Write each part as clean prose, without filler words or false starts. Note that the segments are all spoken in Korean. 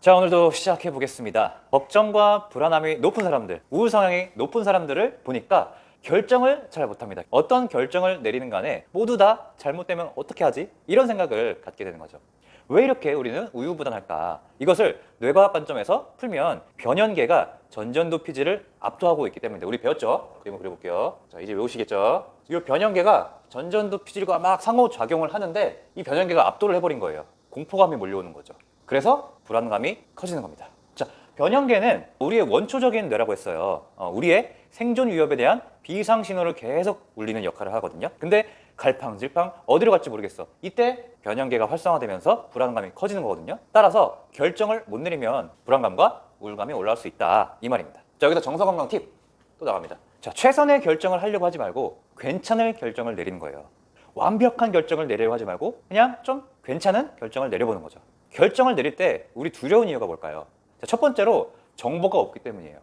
자, 오늘도 시작해 보겠습니다. 걱정과 불안함이 높은 사람들, 우울 성향이 높은 사람들을 보니까 결정을 잘 못합니다. 어떤 결정을 내리는 간에 모두 다 잘못되면 어떻게 하지? 이런 생각을 갖게 되는 거죠. 왜 이렇게 우리는 우유부단할까? 이것을 뇌과학 관점에서 풀면 변연계가 전전도피질을 압도하고 있기 때문인데, 우리 배웠죠? 그림 그려볼게요. 자, 이제 외우시겠죠? 이 변연계가 전전도피질과 막 상호작용을 하는데 이 변연계가 압도를 해버린 거예요. 공포감이 몰려오는 거죠. 그래서 불안감이 커지는 겁니다. 자, 변연계는 우리의 원초적인 뇌라고 했어요. 우리의 생존 위협에 대한 비상 신호를 계속 울리는 역할을 하거든요. 근데 갈팡질팡 어디로 갈지 모르겠어. 이때 변연계가 활성화되면서 불안감이 커지는 거거든요. 따라서 결정을 못 내리면 불안감과 우울감이 올라올 수 있다, 이 말입니다. 자, 여기서 정서건강 팁 또 나갑니다. 자, 최선의 결정을 하려고 하지 말고 괜찮을 결정을 내리는 거예요. 완벽한 결정을 내리려고 하지 말고 그냥 좀 괜찮은 결정을 내려보는 거죠. 결정을 내릴 때 우리 두려운 이유가 뭘까요? 자, 첫 번째로 정보가 없기 때문이에요.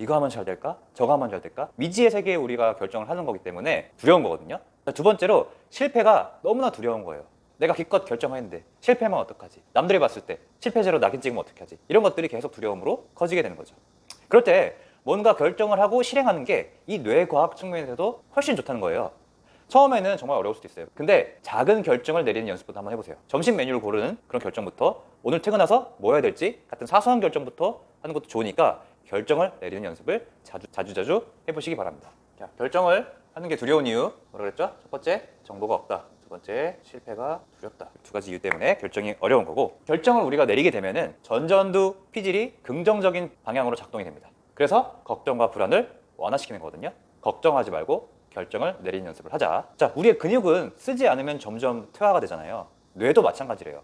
이거 하면 잘 될까? 저거 하면 잘 될까? 미지의 세계에 우리가 결정을 하는 거기 때문에 두려운 거거든요. 자, 두 번째로 실패가 너무나 두려운 거예요. 내가 기껏 결정했는데 실패하면 어떡하지? 남들이 봤을 때 실패제로 낙인 찍으면 어떻게 하지? 이런 것들이 계속 두려움으로 커지게 되는 거죠. 그럴 때 뭔가 결정을 하고 실행하는 게 이 뇌과학 측면에서도 훨씬 좋다는 거예요. 처음에는 정말 어려울 수도 있어요. 근데 작은 결정을 내리는 연습부터 한번 해보세요. 점심 메뉴를 고르는 그런 결정부터, 오늘 퇴근해서 뭐 해야 될지 같은 사소한 결정부터 하는 것도 좋으니까 결정을 내리는 연습을 자주 해보시기 바랍니다. 자, 결정을 하는 게 두려운 이유 뭐라 그랬죠? 첫 번째, 정보가 없다. 두 번째, 실패가 두렵다. 두 가지 이유 때문에 결정이 어려운 거고, 결정을 우리가 내리게 되면은 전전두 피질이 긍정적인 방향으로 작동이 됩니다. 그래서 걱정과 불안을 완화시키는 거거든요. 걱정하지 말고 결정을 내리는 연습을 하자. 자, 우리의 근육은 쓰지 않으면 점점 퇴화가 되잖아요. 뇌도 마찬가지래요.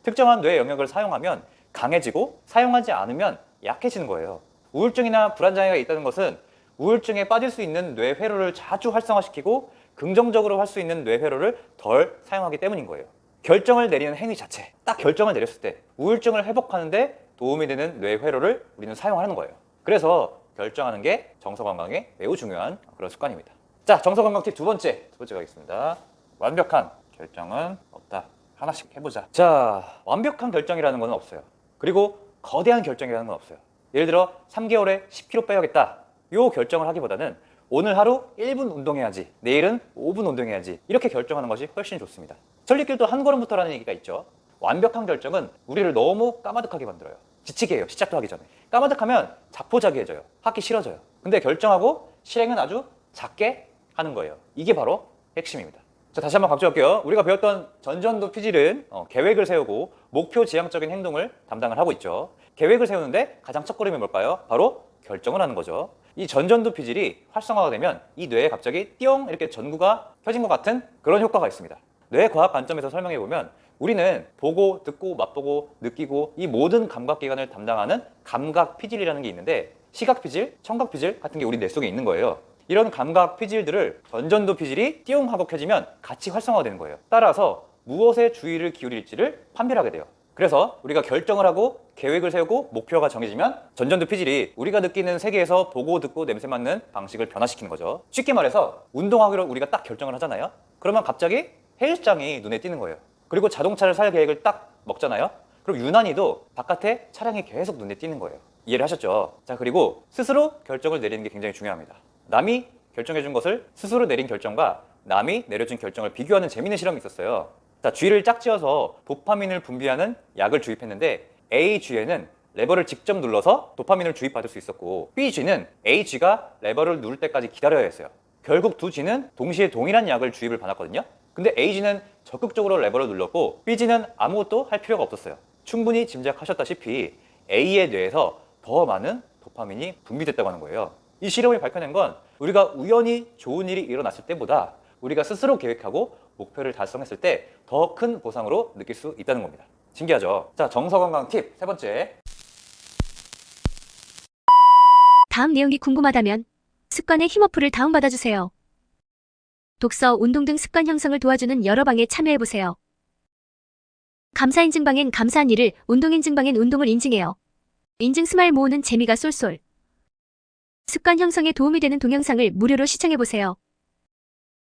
특정한 뇌 영역을 사용하면 강해지고 사용하지 않으면 약해지는 거예요. 우울증이나 불안장애가 있다는 것은 우울증에 빠질 수 있는 뇌회로를 자주 활성화시키고 긍정적으로 할 수 있는 뇌회로를 덜 사용하기 때문인 거예요. 결정을 내리는 행위 자체, 딱 결정을 내렸을 때 우울증을 회복하는데 도움이 되는 뇌회로를 우리는 사용하는 거예요. 그래서 결정하는 게 정서 건강에 매우 중요한 그런 습관입니다. 자, 정서 건강 팁 두 번째 가겠습니다. 완벽한 결정은 없다. 하나씩 해보자. 자, 완벽한 결정이라는 건 없어요. 그리고 거대한 결정이라는 건 없어요. 예를 들어 3개월에 10kg 빼야겠다. 요 결정을 하기보다는 오늘 하루 1분 운동해야지, 내일은 5분 운동해야지, 이렇게 결정하는 것이 훨씬 좋습니다. 천리길도 한 걸음부터라는 얘기가 있죠. 완벽한 결정은 우리를 너무 까마득하게 만들어요. 지치게 해요. 시작도 하기 전에. 까마득하면 자포자기해져요. 하기 싫어져요. 근데 결정하고 실행은 아주 작게 하는 거예요. 이게 바로 핵심입니다. 자, 다시 한번 강조할게요. 우리가 배웠던 전전도 피질은 계획을 세우고 목표 지향적인 행동을 담당을 하고 있죠. 계획을 세우는데 가장 첫걸음이 뭘까요? 바로 결정을 하는 거죠. 이 전전도 피질이 활성화가 되면 이 뇌에 갑자기 띠용 이렇게 전구가 켜진 것 같은 그런 효과가 있습니다. 뇌과학 관점에서 설명해 보면 우리는 보고, 듣고, 맛보고, 느끼고 이 모든 감각기관을 담당하는 감각 피질이라는 게 있는데, 시각 피질, 청각 피질 같은 게 우리 뇌 속에 있는 거예요. 이런 감각 피질들을 전전도 피질이 띠용 하고 켜지면 같이 활성화가 되는 거예요. 따라서 무엇에 주의를 기울일지를 판별하게 돼요. 그래서 우리가 결정을 하고 계획을 세우고 목표가 정해지면 전전도 피질이 우리가 느끼는 세계에서 보고, 듣고, 냄새 맡는 방식을 변화시키는 거죠. 쉽게 말해서 운동하기로 우리가 딱 결정을 하잖아요. 그러면 갑자기 헬스장이 눈에 띄는 거예요. 그리고 자동차를 살 계획을 딱 먹잖아요. 그럼 유난히도 바깥에 차량이 계속 눈에 띄는 거예요. 이해를 하셨죠? 자, 그리고 스스로 결정을 내리는 게 굉장히 중요합니다. 남이 결정해준 것을 스스로 내린 결정과 남이 내려준 결정을 비교하는 재미있는 실험이 있었어요. 자, 쥐를 짝지어서 도파민을 분비하는 약을 주입했는데 A 쥐에는 레버를 직접 눌러서 도파민을 주입받을 수 있었고, B 쥐는 A 쥐가 레버를 누를 때까지 기다려야 했어요. 결국 두 쥐는 동시에 동일한 약을 주입을 받았거든요. 근데 A 쥐는 적극적으로 레버를 눌렀고 B 쥐는 아무것도 할 필요가 없었어요. 충분히 짐작하셨다시피 A의 뇌에서 더 많은 도파민이 분비됐다고 하는 거예요. 이 실험이 밝혀낸 건 우리가 우연히 좋은 일이 일어났을 때보다 우리가 스스로 계획하고 목표를 달성했을 때 더 큰 보상으로 느낄 수 있다는 겁니다. 신기하죠? 자, 정서건강 팁 세 번째. 다음 내용이 궁금하다면 습관의 힘어플을 다운받아주세요. 독서, 운동 등 습관 형성을 도와주는 여러 방에 참여해보세요. 감사인증방엔 감사한 일을, 운동인증방엔 운동을 인증해요. 인증 스마일 모으는 재미가 쏠쏠. 습관 형성에 도움이 되는 동영상을 무료로 시청해보세요.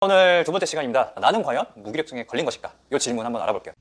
오늘 두 번째 시간입니다. 나는 과연 무기력증에 걸린 것일까? 이 질문 한번 알아볼게요.